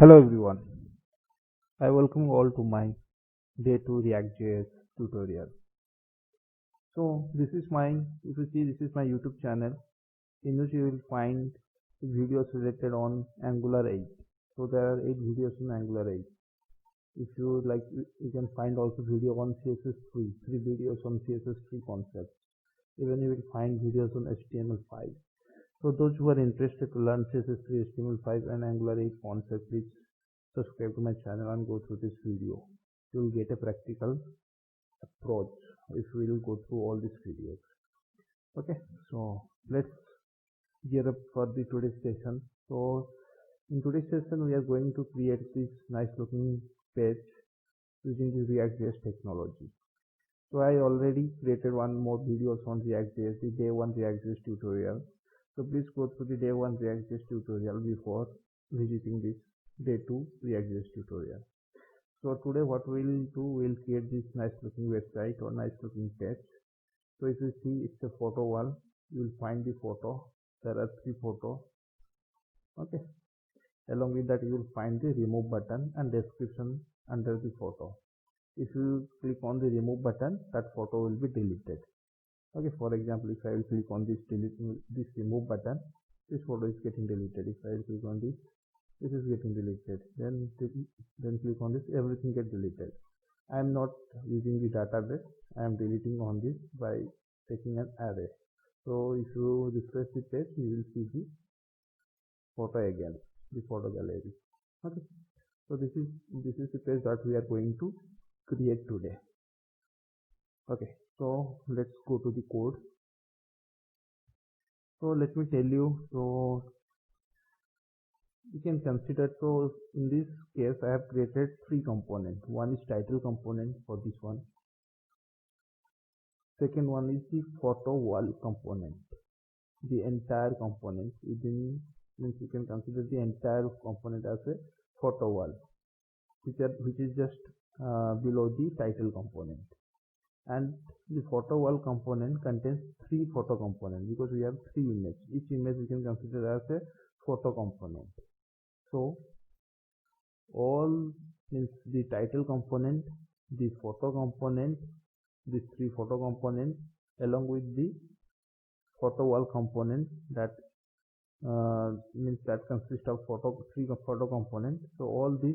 Hello everyone, I welcome all to my day 2 React.js tutorial. So this is my YouTube channel in which you will find videos related on Angular 8. So there are 8 videos on Angular 8. If you like, you can find also video on CSS3, 3 videos on CSS3 concepts. Even you will find videos on HTML5. So those who are interested to learn CSS3, HTML5 and Angular 8 concepts, please subscribe to my channel and go through this video. You will get a practical approach if we will go through all these videos. Okay, so let's gear up for the today's session. So in today's session we are going to create this nice looking page using the React.js technology. So I already created one more videos on React.js, the day 1 React.js tutorial. So please go through the day 1 React.js tutorial before visiting this day 2 React.js tutorial. So today what we'll do, we'll create this nice looking website or nice looking page. So if you see, it's a photo wall. You will find the photo. There are 3 photos. Okay. Along with that, you will find the remove button and description under the photo. If you click on the remove button, that photo will be deleted. Okay, for example, if I will click on this remove button, this photo is getting deleted. If I will click on this is getting deleted. Then click on this, everything get deleted. I am not using the database. I am deleting on this by taking an array. So if you refresh the page, you will see the photo again, the photo gallery. Okay. So this is the page that we are going to create today. Okay, so let's go to the code. So let me tell you, so you can consider, so in this case I have created 3 components. One is title component for this one. Second one is the photo wall component. The entire component within, means you can consider the entire component as a photo wall, which is just below the title component. And the photo wall component contains 3 photo components because we have 3 images. Each image we can consider as a photo component. So all means the title component, the photo component, these 3 photo components along with the photo wall component that means that consists of 3 photo components. So all these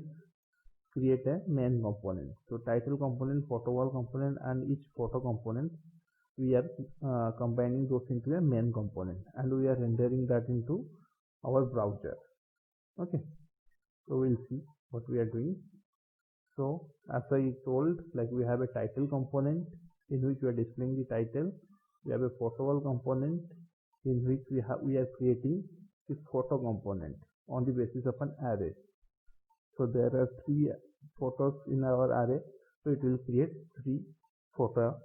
create a main component. So title component, photo wall component and each photo component, we are combining those into a main component and we are rendering that into our browser. Okay, so we'll see what we are doing. So as I told, like we have a title component in which we are displaying the title. We have a photo wall component in which we are creating the photo component on the basis of an array. So there are 3 photos in our array, so it will create 3 photo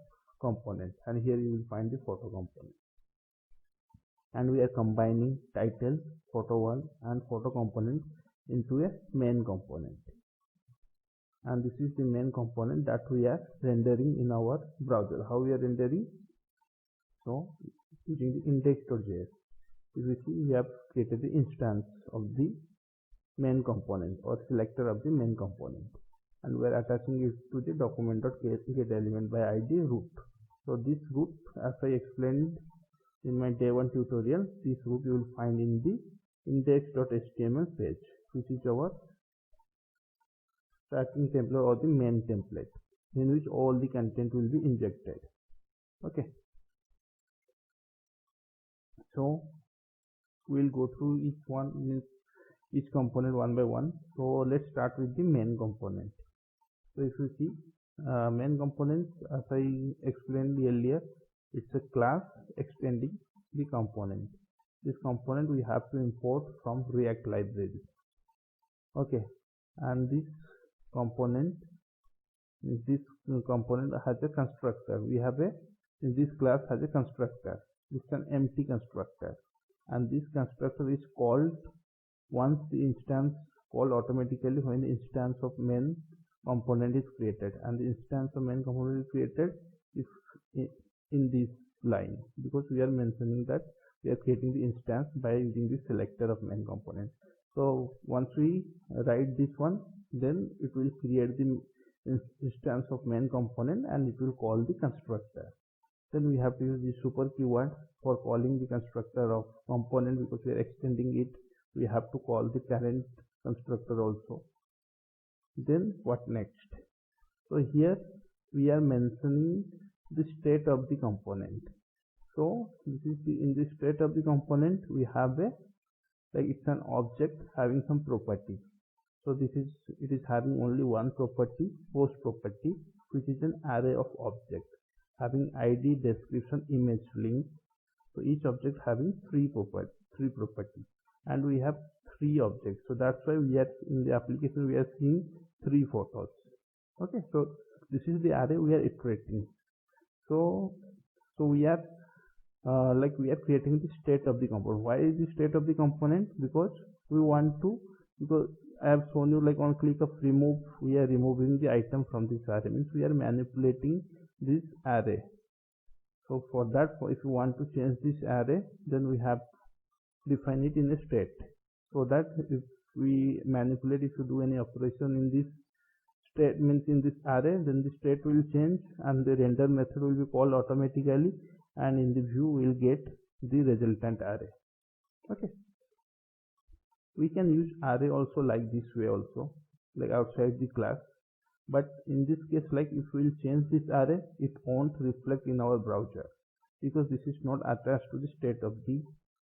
components, and here you will find the photo component. And we are combining title, photo wall and photo component into a main component. And this is the main component that we are rendering in our browser. How we are rendering? So using the index.js. If you see, we have created the instance of the main component or selector of the main component, and we are attaching it to the document.getElement by id root. So this root, as I explained in my day 1 tutorial, this root you will find in the index.html page, which is our starting template or the main template in which all the content will be injected. Okay, so we'll go through each component one by one. So let's start with the main component. So if you see, main component, as I explained earlier, it's a class extending the component. This component we have to import from React library. Okay, and this component has a constructor. This class has a constructor. It's an empty constructor, and this constructor is called once the instance called automatically when the instance of main component is created, and the instance of main component is created if in this line, because we are mentioning that we are creating the instance by using the selector of main component. So once we write this one, then it will create the instance of main component and it will call the constructor. Then we have to use the super keyword for calling the constructor of component, because we are extending it. We have to call the parent constructor also. Then what next? So here we are mentioning the state of the component. So this is in the state of the component we have a, like, it's an object having some property. So it is having only one property, post property, which is an array of objects having ID, description, image, link. So each object having three properties, and we have three objects. So that's why we are in the application we are seeing three photos. Okay, so this is the array we are iterating. So we are we are creating the state of the component. Why is the state of the component? Because we want to, because I have shown you, like, on click of remove, we are removing the item from this array, means we are manipulating this array. So for that, if you want to change this array, then we have to define it in a state, so that if we manipulate, if you do any operation in this state, means in this array, then the state will change and the render method will be called automatically, and in the view we will get the resultant array. Okay, we can use array also like this way also, like outside the class, but in this case, like, if we will change this array, it won't reflect in our browser because this is not attached to the state of the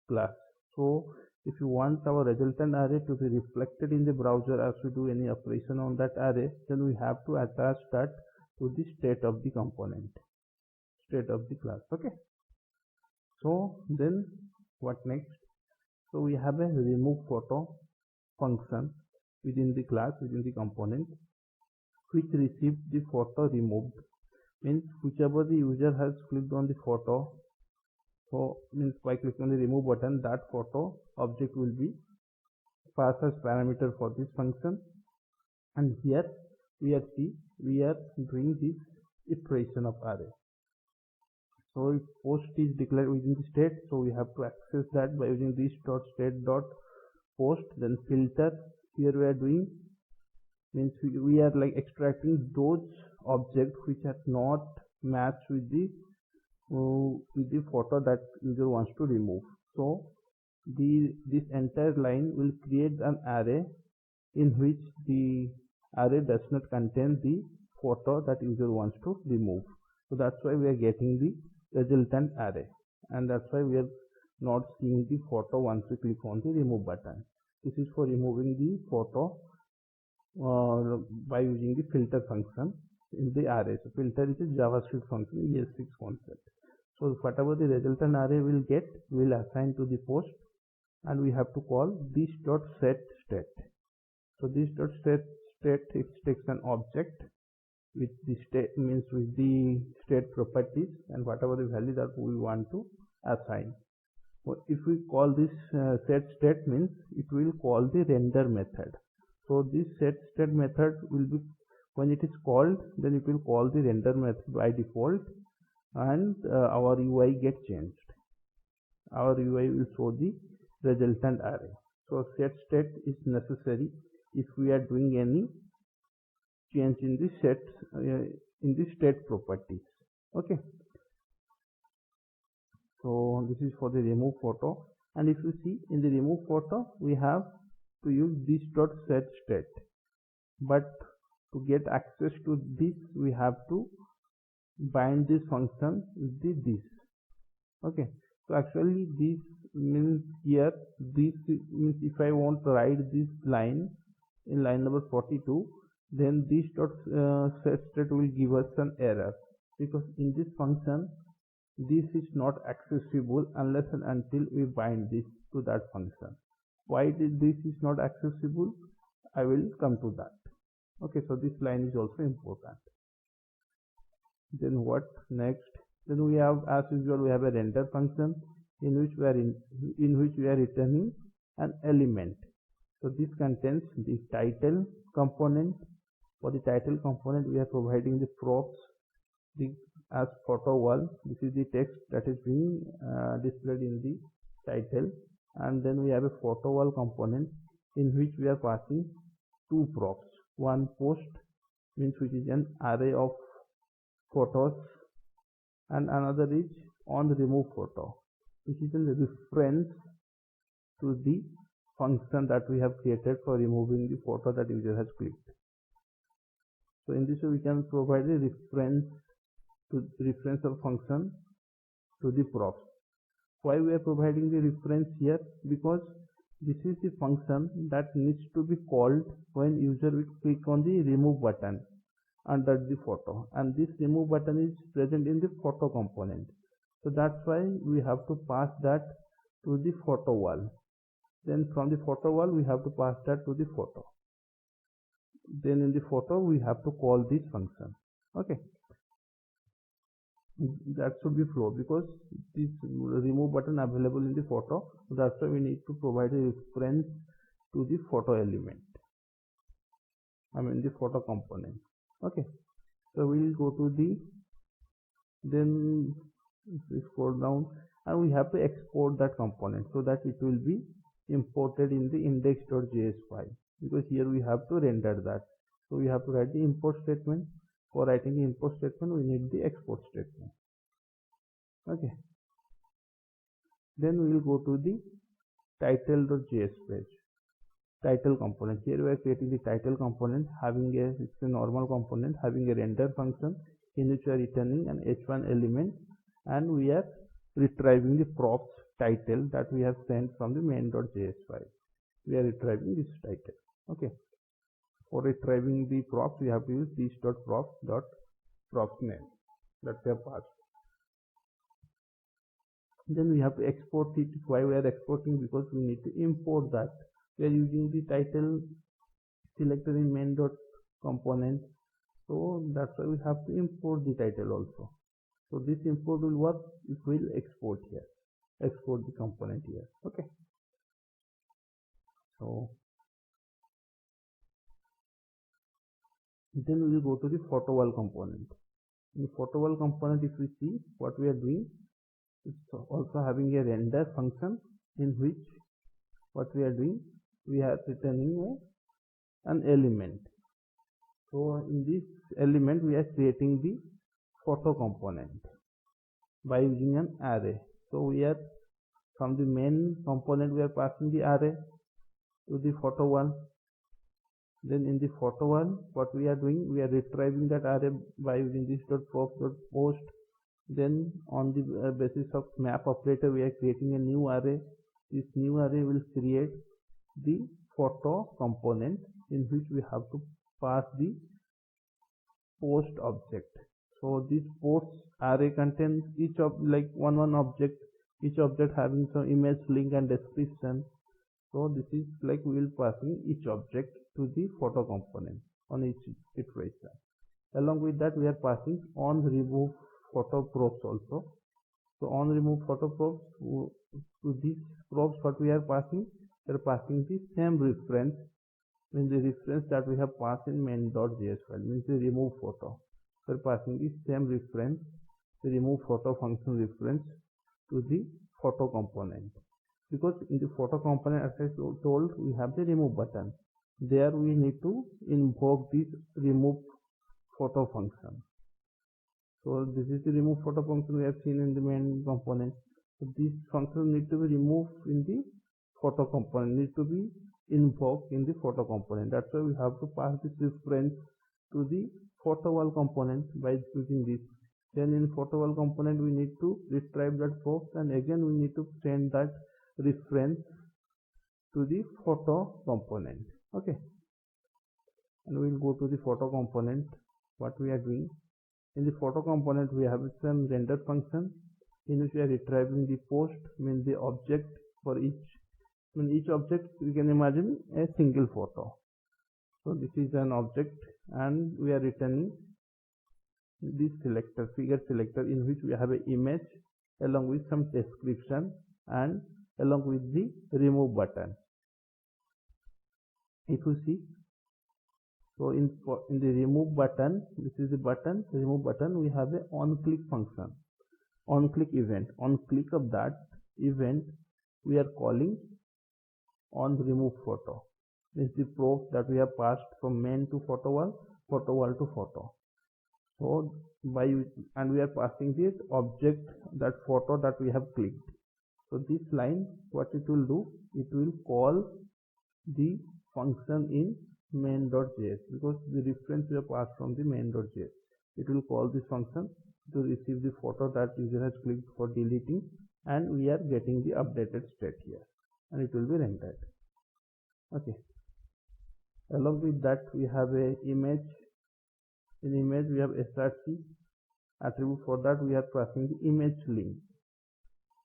class. So if you want our resultant array to be reflected in the browser as we do any operation on that array, then we have to attach that to the state of the component, state of the class. Okay, so then what next? So we have a remove photo function within the class, within the component, which receives the photo removed, means whichever the user has clicked on the photo, so means by clicking on the remove button, that photo object will be passed as parameter for this function. And here we are doing this iteration of array. So if post is declared within the state, so we have to access that by using this .state.post. Then filter, here we are doing, means we are like extracting those objects which are not matched with the photo that user wants to remove. So this entire line will create an array in which the array does not contain the photo that user wants to remove. So that's why we are getting the resultant array, and that's why we are not seeing the photo once we click on the remove button. This is for removing the photo by using the filter function in the array. So filter is a JavaScript function, ES6 concept. So whatever the resultant array will get, we will assign to the post, and we have to call this.setState. So this.setState, it takes an object with the state, means with the state properties and whatever the value that we want to assign. So if we call this setState, means it will call the render method. So this setState method will be, when it is called, then it will call the render method by default, and our UI get changed. Our UI will show the resultant array. So setState is necessary if we are doing any change in the state properties. Okay, so this is for the remove photo, and if you see in the remove photo, we have to use this.setState, but to get access to this, we have to bind this function with this. Okay, so actually this means here, this means if I want to write this line in line number 42, then this .setState will give us an error, because in this function this is not accessible unless and until we bind this to that function. Why this is not accessible? I will come to that. Okay, so this line is also important. Then what next? Then we have, as usual, we have a render function in which we are returning an element. So this contains the title component. For the title component, we are providing the props as photo wall. This is the text that is being displayed in the title, and then we have a photo wall component in which we are passing two props. One post means which is an array of photos, and another is on remove photo, which is a reference to the function that we have created for removing the photo that user has clicked. So in this way we can provide a reference or function to the props. Why we are providing the reference here? Because this is the function that needs to be called when user will click on the remove button under the photo, and this remove button is present in the photo component. So that's why we have to pass that to the photo wall. Then from the photo wall we have to pass that to the photo. Then in the photo we have to call this function. Okay, that should be flow, because this remove button available in the photo. So that's why we need to provide a reference to the photo element, the photo component. Okay, so we will go to the, then we scroll down, and we have to export that component so that it will be imported in the index.js file, because here we have to render that. So we have to write the import statement. For writing the import statement we need the export statement. Okay, then we will go to the title.js page, title component. Here we are creating the title component, having it's a normal component having a render function in which we are returning an h1 element, and we are retrieving the props title that we have sent from the main.js file. We are retrieving this title. Okay, for retrieving the props we have to use this.props.props name that we have passed. Then we have to export it. Why we are exporting? Because we need to import that. We are using the title selector in main.component, so that's why we have to import the title also. So this import will work if we will export here, export the component here. Okay, so then we will go to the photo wall component. In the photo wall component, if we see what we are doing, it's also having a render function in which what we are doing, we are returning an element. So in this element we are creating the photo component by using an array. So we are from the main component we are passing the array to the photo wall. Then in the photo wall what we are doing, we are retrieving that array by using this.props.post. Then on the basis of map operator we are creating a new array. This new array will create the photo component in which we have to pass the post object. So this post array contains each of one object, each object having some image, link and description. So this is we will passing each object to the photo component on each iteration. Along with that we are passing on remove photo props also. So on remove photo props, to these props what we are passing, we are passing the same reference in the reference that we have passed in main.js file, means the remove photo. We are passing the same reference, the remove photo function reference, to the photo component, because in the photo component, as I told, we have the remove button. There we need to invoke this remove photo function. So this is the remove photo function we have seen in the main component. So this function need to be removed in the photo component, need to be invoked in the photo component. That's why we have to pass this reference to the photo wall component by using this. Then in photo wall component we need to retrieve that props, and again we need to send that reference to the photo component. Okay, and we will go to the photo component. What we are doing in the photo component, we have some render function in which we are retrieving the post, means the object for each. In each object we can imagine a single photo. So this is an object, and we are returning this selector, figure selector, in which we have an image along with some description and along with the remove button. If you see, so in the remove button, this is the button, remove button, we have a on click function, on click event. On click of that event we are calling on remove photo. means the probe that we have passed from main to photo wall to photo. So and we are passing this object, that photo that we have clicked. So this line, what it will do, it will call the function in main.js, because the reference we have passed from the main.js. It will call this function to receive the photo that user has clicked for deleting, and we are getting the updated state here, and it will be rendered. Okay. Along with that, we have a image. In image, we have src attribute. For that, we are passing the image link,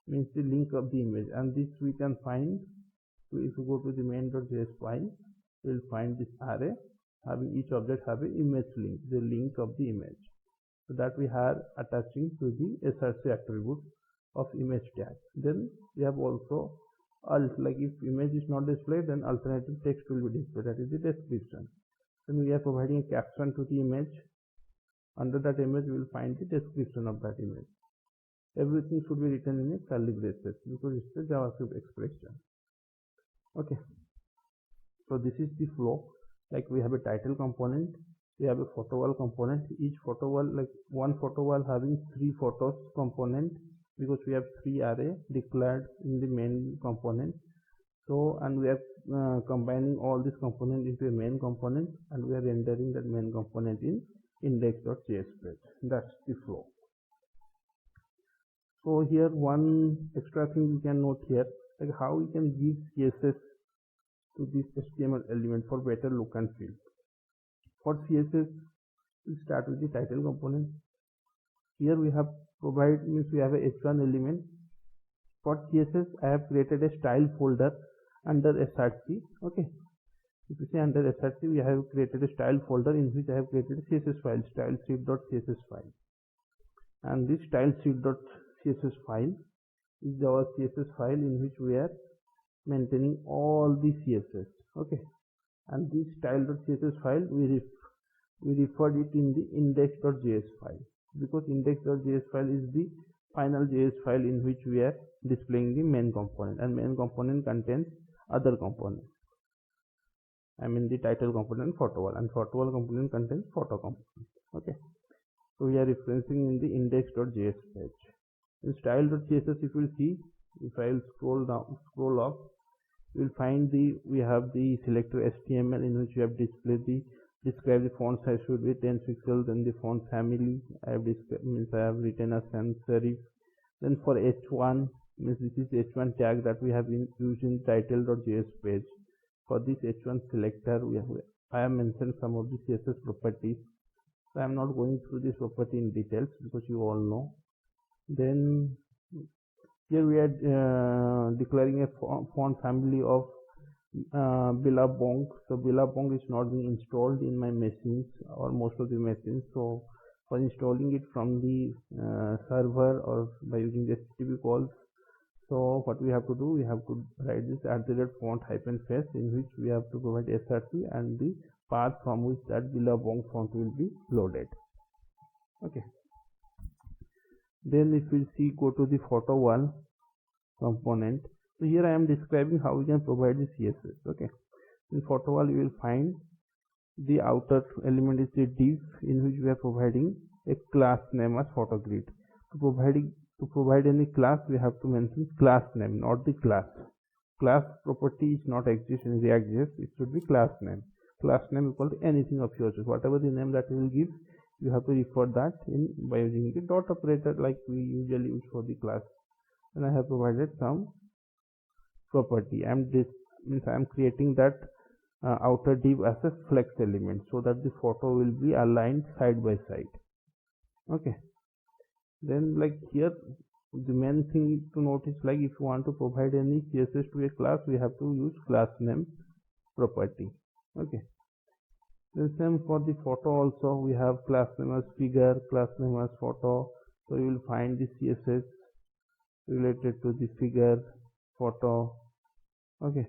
means the link of the image, and this we can find. So if you go to the main.js file, you will find this array having each object have an image link, the link of the image. So that we are attaching to the src attribute of image tag. Then we have also alt, like if image is not displayed, then alternative text will be displayed, that is the description. Then we are providing a caption to the image. Under that image, we will find the description of that image. Everything should be written in a curly braces, because it's a JavaScript expression. Okay. So this is the flow. Like we have a title component, we have a photo wall component. Each photo wall, like one photo wall having 3 photos component, because we have 3 array declared in the main component. So, and we are combining all this component into a main component, and we are rendering that main component in index.js page. That's the flow. So here one extra thing you can note here, like how we can give CSS to this HTML element for better look and feel. For CSS, we start with the title component. Here we have provided, means we have a h1 element. For CSS, I have created a style folder under src. Okay. If you see under src, we have created a style folder in which I have created a CSS file, stylesheet.css file. And this stylesheet.css file is our CSS file in which we are maintaining all the CSS. Okay. And this style.css file, we referred it in the index.js file, because index.js file is the final JS file in which we are displaying the main component, and main component contains other components. I mean the title component, photo wall, and photo wall component contains photo component. Okay. So we are referencing in the index.js page. In style.css, if you will see, if I will scroll up, you will find we have the selector HTML in which we have described the font size should be 10 pixels, then the font family I have written as sans serif. Then for h1, means this is h1 tag that we have used in title.js page. For this h1 selector, I have mentioned some of the CSS properties. So I am not going through this property in details, because you all know. Then here we are declaring a font family of Billabong. So Billabong is not being installed in my machines or most of the machines. So for installing it from the server or by using the HTTP calls, so what we have to do, we have to write this @font-face, in which we have to provide src and the path from which that Billabong font will be loaded. Okay. Then if we see, go to the photo wall component. So here I am describing how we can provide the CSS. Okay. In photo wall, you will find the outer element is the div, in which we are providing a class name as photo grid. To provide any class, we have to mention class name, not the class. Class property is not exist in React.js. It should be class name. Class name equal to anything of your choice. Whatever the name that we will give, you have to refer that in by using the dot operator like we usually use for the class. And I have provided some property. I am creating that outer div as a flex element, so that the photo will be aligned side by side. Okay. Then like here, the main thing to notice, like if you want to provide any CSS to a class, we have to use class name property. Okay. The same for the photo also, we have class name as figure, class name as photo. So you will find the CSS related to the figure, photo. Okay.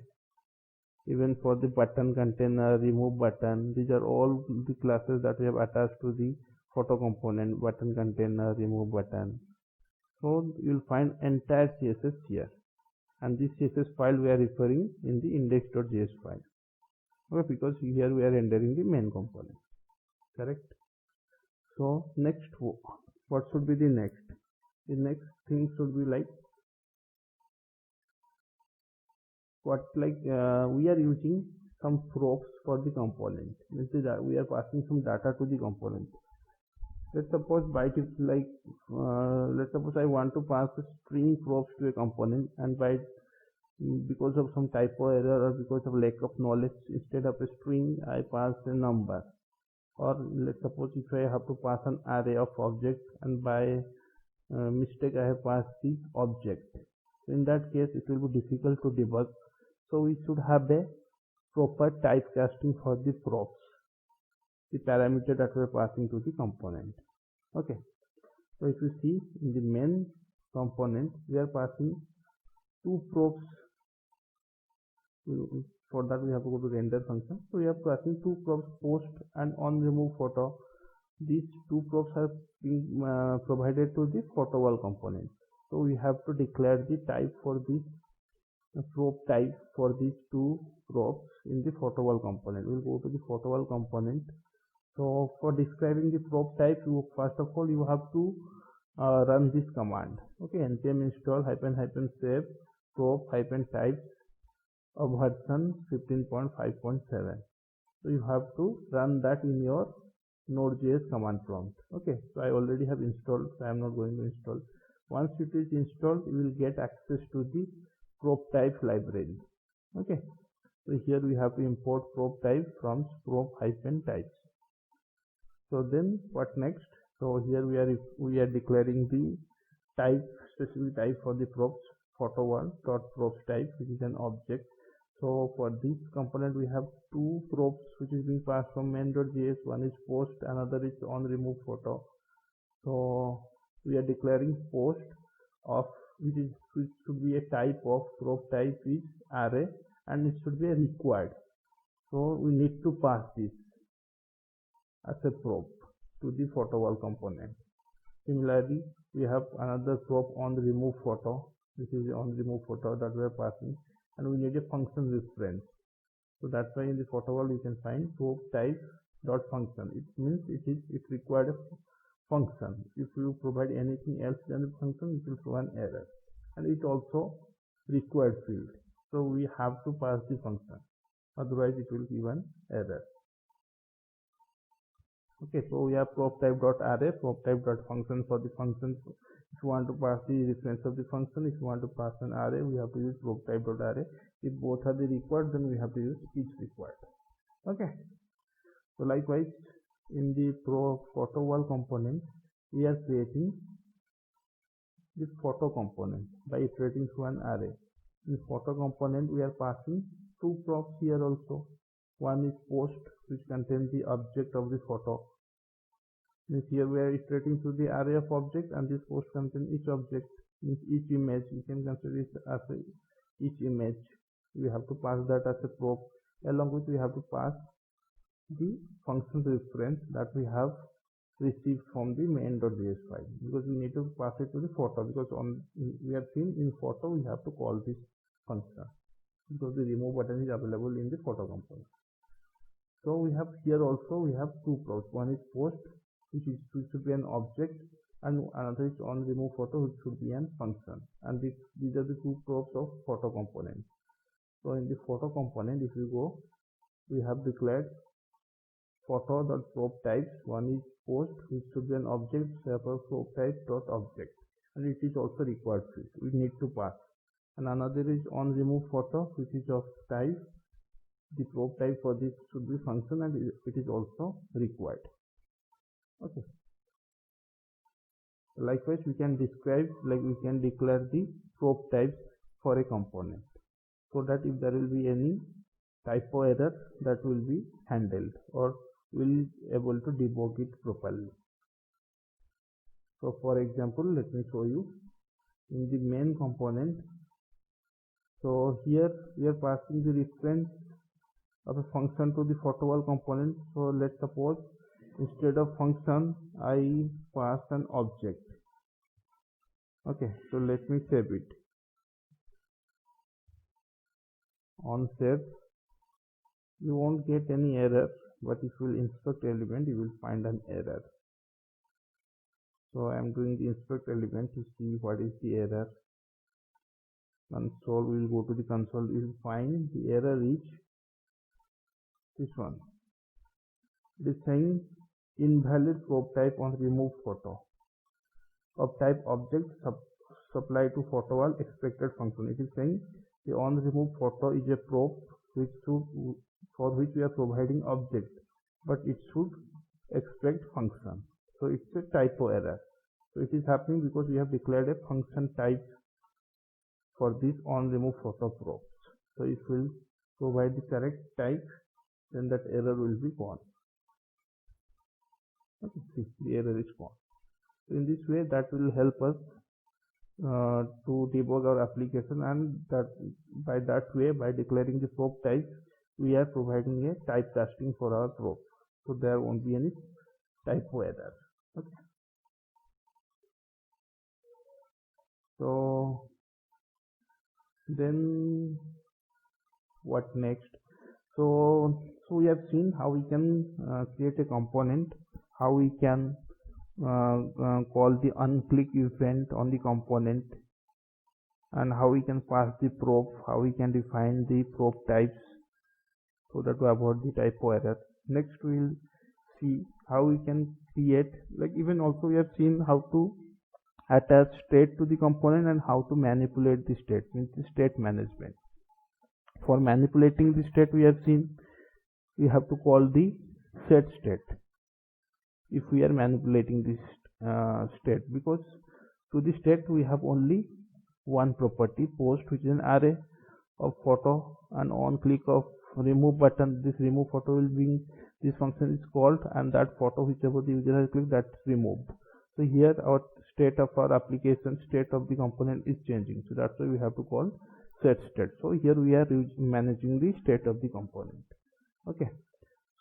Even for the button container, remove button, these are all the classes that we have attached to the photo component, button container, remove button. So you will find entire CSS here, and this CSS file we are referring in the index.js file. Okay, because here we are rendering the main component, correct? So next, what should be the next? The next thing should be like we are using some props for the component. We are passing some data to the component. Let's suppose let's suppose I want to pass a string props to a component, and because of some typo error or because of lack of knowledge, instead of a string I pass a number. Or let's suppose if I have to pass an array of objects and by mistake I have passed the object. In that case it will be difficult to debug. So we should have a proper typecasting for the props, the parameter that we are passing to the component. Okay, so if you see in the main component we are passing two props. For that we have to go to render function. So we are passing two props, post and on remove photo. These two props are being provided to the photo wall component. So we have to declare the type for this prop type for these two props in the photo wall component. We'll go to the photo wall component. So for describing the prop type, first of all you have to run this command. Okay, npm install --save prop -types of version 15.5.7. so you have to run that in your node.js command prompt. Okay, so I already have installed, so I am not going to install. Once it is installed, you will get access to the prop type library. Okay, so here we have to import prop type from prop -types. So then what next? So here we are declaring the type, specific type for the props, photo wall dot props type, which is an object. So for this component we have two props which is being passed from main.js. One is post, another is on remove photo. So we are declaring post of which should be a type of prop type is array, and it should be a required. So we need to pass this as a prop to the photo wall component. Similarly, we have another prop on the remove photo. This is on remove photo that we are passing, and we need a function reference. So that's why in the photo wall you can find prop type dot function. It means it required a function. If you provide anything else than the function, it will throw an error, and it also required field. So we have to pass the function, otherwise it will give an error. Okay, so we have prop type dot array, prop type dot function for the functions. If you want to pass the reference of the function, if you want to pass an array, we have to use prop type dot array. If both are the required, then we have to use each required. Okay, so likewise in the photo wall component, we are creating the photo component by iterating through an array. In photo component, we are passing two props here also. One is post, which contains the object of the photo. Means here we are iterating through the array of objects, and this post contains each object, means each image. We can consider it as each image. We have to pass that as a prop. Along with we have to pass the function reference that we have received from the main.js file, because we need to pass it to the photo, because we have seen in photo we have to call this function, because the remove button is available in the photo component. So we have here also we have two props. One is post, which should be an object, and another is on remove photo, which should be an function. And these are the two props of photo component. So in the photo component, if you go, we have declared photo.prop types. One is post, which should be an object, therefore prop type.object, and it is also required field. We need to pass. And another is on remove photo, which is of type. The prop type for this should be function, and it is also required. Okay. Likewise, we can describe, we can declare the prop types for a component, so that if there will be any typo error, that will be handled, or will able to debug it properly. So for example, let me show you in the main component. So here we are passing the reference of a function to the photo wall component. So let's suppose instead of function I pass an object. Okay, so let me save it. On save, you won't get any error, but if you will inspect element you will find an error. So I am doing the inspect element to see what is the error. Console, we will go to the console, you will find the error is this one. It is saying invalid probe type on remove photo of type object supply to photo wall expected function. It is saying the on remove photo is a probe for which we are providing object, but it should expect function. So it's a typo error. So it is happening because we have declared a function type for this on remove photo probes. So if we will provide the correct type, then that error will be gone. Okay, see, the error is gone. So in this way, that will help us to debug our application, and that by that way, by declaring the probe type, we are providing a typecasting for our probe, so there won't be any typo error. Okay. So then what next? So we have seen how we can create a component, how we can call the unclick event on the component, and how we can pass the probe, how we can define the probe types so that to avoid the typo error. Next we will see how we can create, like even also we have seen how to attach state to the component and how to manipulate the state, means the state management. For manipulating the state, we have seen we have to call the set state if we are manipulating this state, because to the state we have only one property, post, which is an array of photo, and on click of remove button, this remove photo will bring, this function is called, and that photo whichever the user has clicked, that's removed. So here our state of our application, state of the component is changing, so that's why we have to call set state. So here we are managing the state of the component. Okay,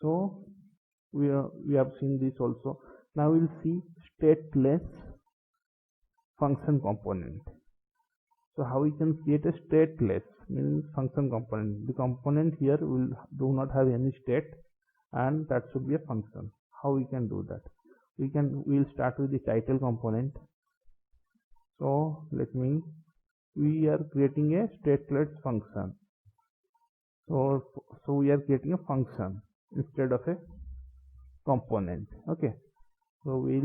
so we have seen this also. Now we'll see stateless function component. So how we can create a stateless, means function component. The component here do not have any state, and that should be a function. How we can do that? We'll start with the title component. So we are creating a stateless function. So we are creating a function instead of a component. Okay, so we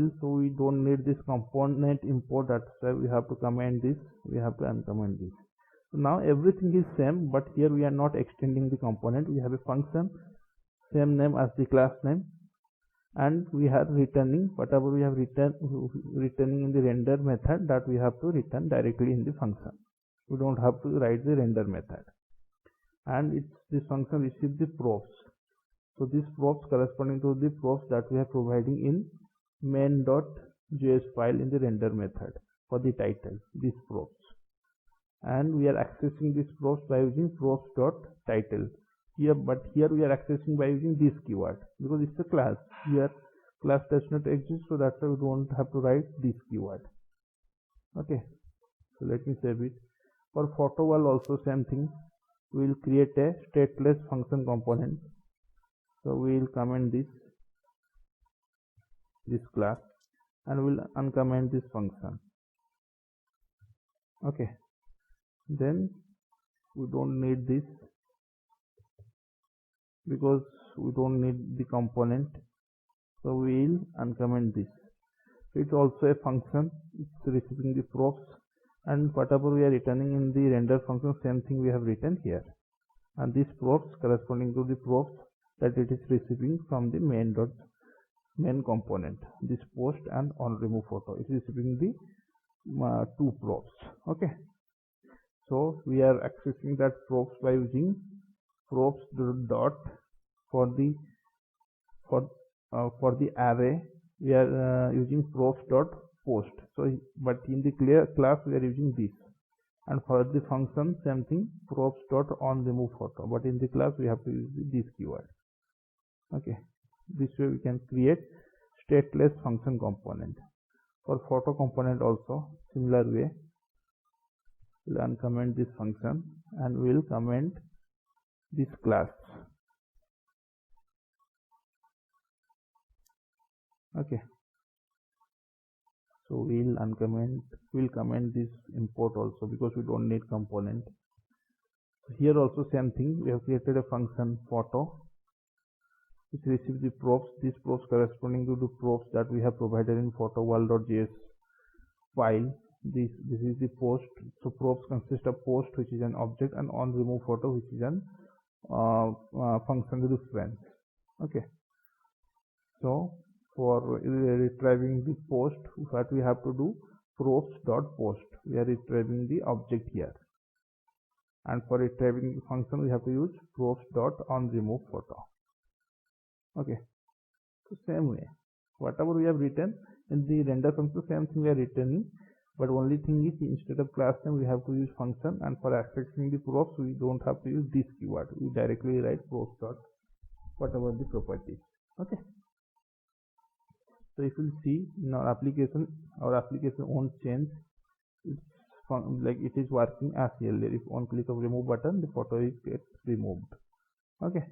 don't need this component import, that's why we have to comment this, we have to uncomment this. So now everything is same, but here we are not extending the component. We have a function, same name as the class name, and we are returning whatever we have returning in the render method, that we have to return directly in the function. We don't have to write the render method. And this function receives the probes. So these probes corresponding to the probes that we are providing in main.js file in the render method for the title, these probes. And we are accessing these probes by using probes.title. But here we are accessing by using this keyword, because it's a class. Here class does not exist, so that's why we don't have to write this keyword. Okay, so let me save it. For photo wall also same thing. We will create a stateless function component. So we will comment this class, and we'll uncomment this function. Okay, then we don't need this because we don't need the component, so we will uncomment this. It's also a function, it's receiving the probes, and whatever we are returning in the render function, same thing we have written here. And these probes corresponding to the probes that it is receiving from the main component, this post and on remove photo, it is receiving the two probes. Okay, so we are accessing that probes by using probes dot for the array we are using probes dot post. So but in the clear class we are using this, and for the function same thing, probes dot on remove photo, but in the class we have to use this keyword. Okay, this way we can create stateless function component. For photo component also similar way, we'll uncomment this function and we'll comment this class. Okay, so we'll comment this import also because we don't need component. So here also same thing, we have created a function photo which receives the props. These props corresponding to the props that we have provided in photo world.js file. This is the post. So props consist of post, which is an object, and on remove photo, which is an function reference. Okay, so for retrieving the post, what we have to do, props.post, we are retrieving the object here, and for retrieving the function we have to use props.onRemovePhoto. Okay, so same way whatever we have written in the render function, same thing we are returning, but only thing is instead of class name we have to use function, and for accessing the props we don't have to use this keyword, we directly write props dot whatever the properties. Okay, so if you see in our application won't change. It's like it is working as earlier. If on click of remove button, the photo is gets removed. Okay,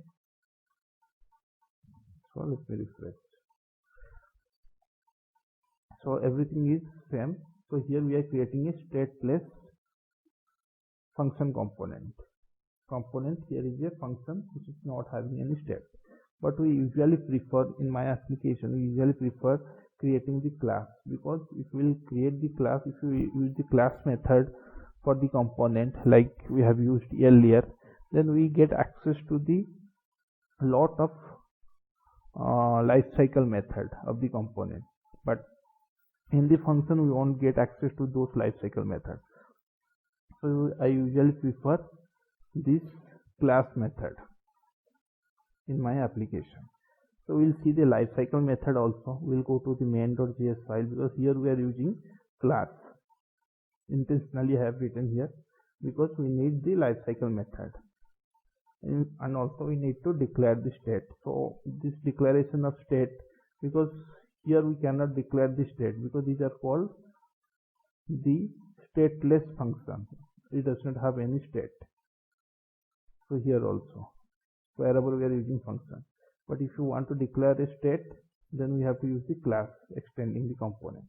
so let me refresh. So everything is same. So here we are creating a stateless function component. Here is a function which is not having any state, but we usually prefer, in my application we usually prefer creating the class, because if we will create the class, if we use the class method for the component like we have used earlier, then we get access to the lot of lifecycle method of the component, but in the function we won't get access to those lifecycle methods. So I usually prefer this class method in my application. So we'll see the lifecycle method also. We'll go to the main.js file, because here we are using class. Intentionally I have written here because we need the lifecycle method, and also we need to declare the state. So this declaration of state, because here we cannot declare the state because these are called the stateless function. It does not have any state. So here also wherever we are using function, but if you want to declare a state, then we have to use the class extending the component.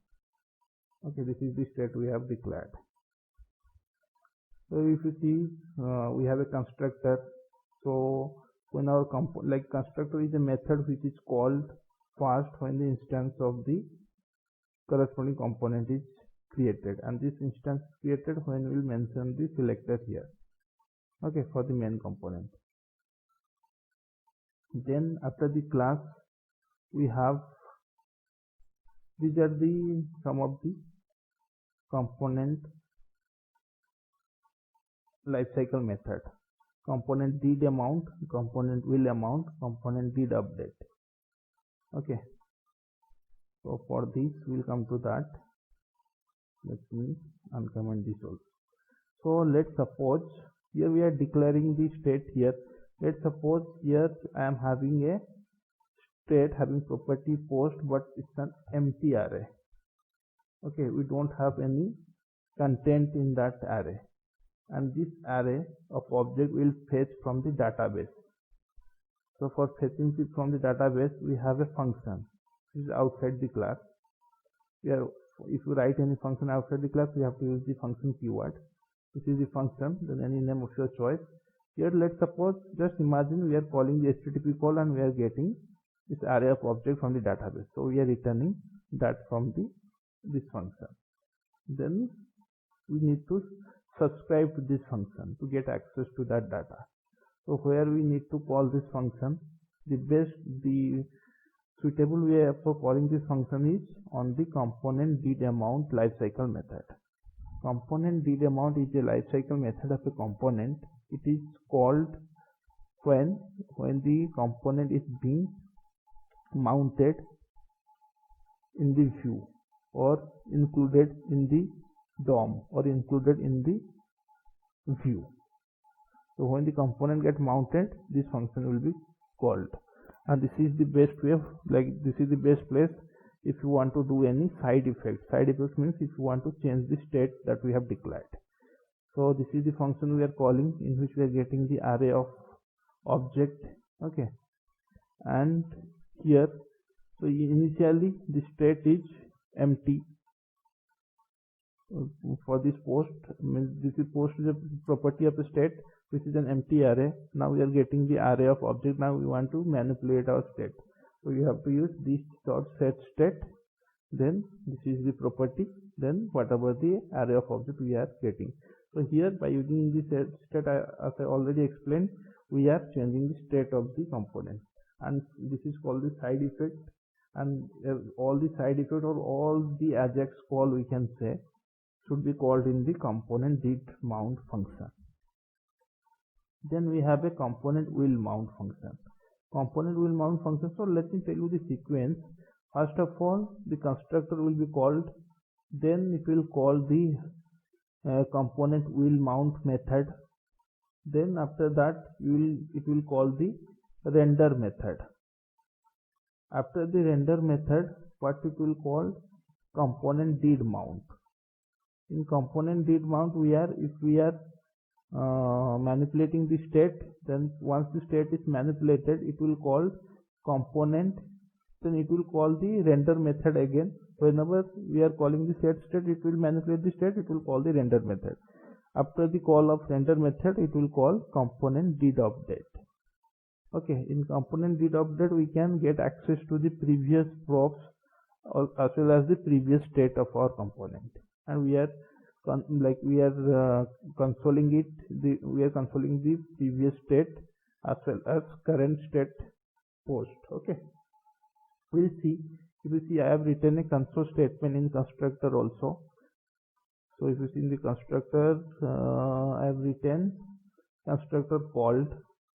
Okay, this is the state we have declared. So if you see, we have a constructor. So when our constructor is a method which is called first when the instance of the corresponding component is created, and this instance is created when we will mention the selector here. Okay, for the main component. Then after the class we have, these are the some of the component lifecycle method: component did amount, component will amount, component did update. Okay, so for this we'll come to that. Let me uncomment this also. So let's suppose here we are declaring the state here. Let's suppose here I am having a state having property post, but it's an empty array. Okay, we don't have any content in that array, and this array of object will fetch from the database. So for fetching it from the database, we have a function which is outside the class. Here, if you write any function outside the class, we have to use the function keyword. This is the function, then any name of your choice. Here let's suppose, just imagine we are calling the HTTP call and we are getting this array of objects from the database. So we are returning that from this function. Then we need to subscribe to this function to get access to that data. So where we need to call this function, the suitable way for calling this function is on the component did amount lifecycle method. Component did amount is a lifecycle method of a component. It is called when the component is being mounted in the view, or included in the DOM, or included in the view. So when the component gets mounted, this function will be called, and this is the best way of, this is the best place if you want to do any side effects. Side effects means if you want to change the state that we have declared. So this is the function we are calling, in which we are getting the array of object. Okay, and here So initially the state is empty for this post, means this is post is a property of the state which is an empty array. Now we are getting the array of object. Now we want to manipulate our state, so you have to use this dot set state, then this is the property, then whatever the array of object we are getting. So here by using the set state, as I already explained, we are changing the state of the component, and this is called the side effect. And all the side effect or all the Ajax call we can say should be called in the component did mount function. Then we have a component will mount function. Component will mount function. So let me tell you the sequence. First of all, the constructor will be called, then it will call the component will mount method. Then after that it will call the render method. After the render method, what it will call? Component did mount. In component did mount, if we are manipulating the state, then once the state is manipulated, it will call component, then it will call the render method again. Whenever we are calling the set state, it will manipulate the state, it will call the render method. After the call of render method, it will call component did update. Okay, in component did update, we can get access to the previous props or as well as the previous state of our component, and we are consoling we are consoling the previous state as well as current state post. Okay, we'll see. If you see, I have written a console statement in constructor also. So if you see in the constructor, I have written constructor called,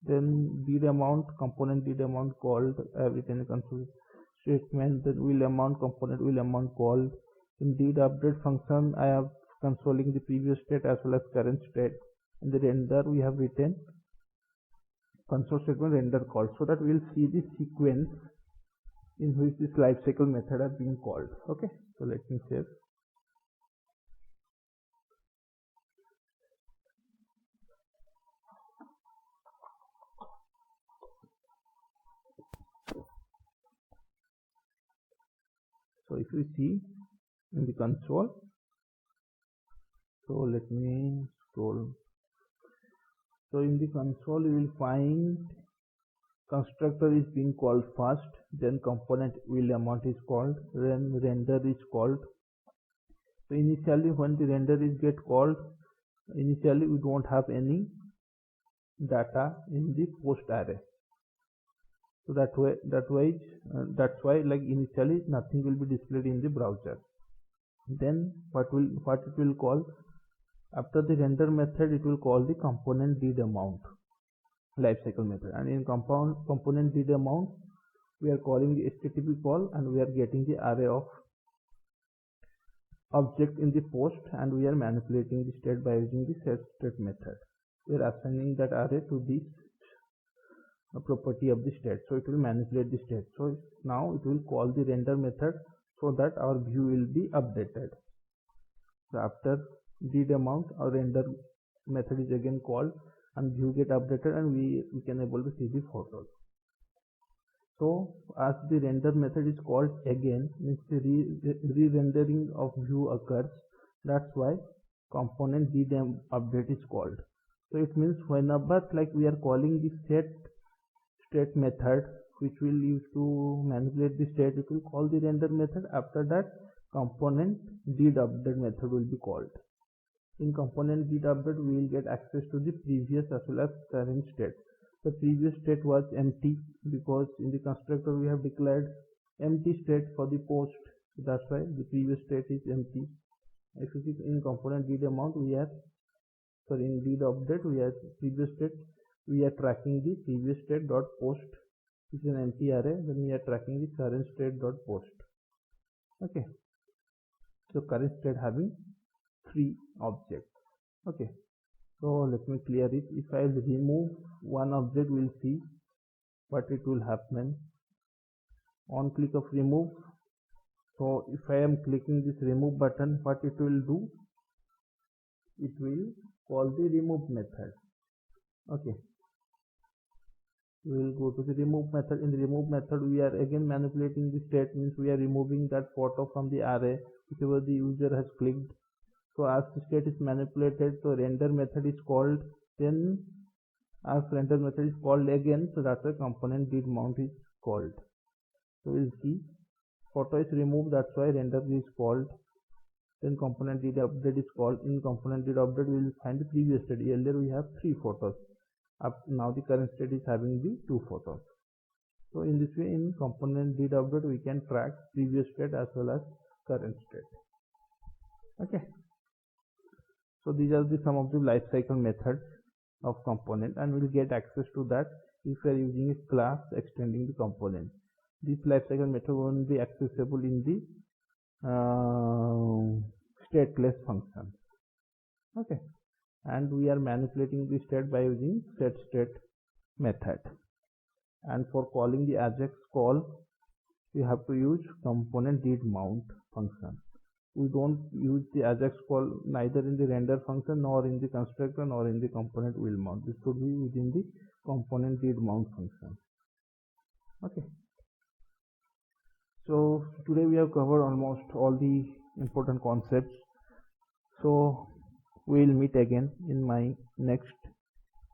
then did amount, component did amount called. I have written a console statement, then will amount, component will amount called. In did update function, I have consoling the previous state as well as current state. In the render, we have written console statement render called, so that we will see the sequence in which this lifecycle method are being called. Okay, so let me save. So if you see in the console, so let me scroll. So in the console you will find constructor is being called first, then component will amount is called, then render is called. So initially when the render is get called, initially we don't have any data in the post array. So that's why like initially nothing will be displayed in the browser. Then what it will call? After the render method, it will call the component did amount lifecycle method, and in component did amount, we are calling the HTTP call, and we are getting the array of object in the post, and we are manipulating the state by using the set state method. We are assigning that array to this property of the state, so it will manipulate the state. So now it will call the render method so that our view will be updated. So after did amount, our render method is again called and view get updated, and we can able to see the photos. So as the render method is called again, means the re-rendering of view occurs. That's why component did update is called. So it means whenever like we are calling the set state method, which will use to manipulate the state, it will call the render method. After that, component did update method will be called. In component did update, we will get access to the previous as well as current state. The previous state was empty because in the constructor we have declared empty state for the post. That's why the previous state is empty. If you see in component did amount, we are in did update, we have previous state. We are tracking the previous state dot post, which is an empty array. Then we are tracking the current state dot post. Okay. So current state having 3 objects. Okay, so let me clear it. If I remove one object, we'll see what it will happen. On click of remove, so if I am clicking this remove button, what it will do? It will call the remove method. Okay, We will go to the remove method. In the remove method, we are again manipulating the state, means we are removing that photo from the array whichever the user has clicked. So as the state is manipulated, so render method is called. Then as render method is called again, so that's why component did mount is called. So we'll see photo is removed, that's why render is called. Then component did update is called. In component did update, we will find the previous state. Earlier we have 3 photos. Now the current state is having the 2 photos. So in this way, in component did update, we can track previous state as well as current state. Okay. So these are some of the lifecycle methods of component, and we'll get access to that if we are using a class extending the component. This lifecycle method won't be accessible in the stateless function. Okay, and we are manipulating the state by using setState method. And for calling the Ajax call, we have to use component did mount function. We don't use the Ajax call neither in the render function nor in the constructor nor in the component will mount. This should be within the component did mount function. Okay. So today we have covered almost all the important concepts. So we will meet again in my next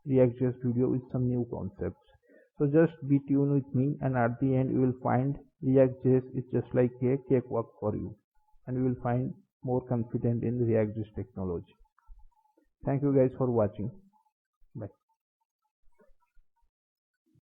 React.js video with some new concepts. So just be tuned with me, and at the end you will find React.js is just like a cakewalk for you, and you will find more confident in the React.js technology. Thank you guys for watching.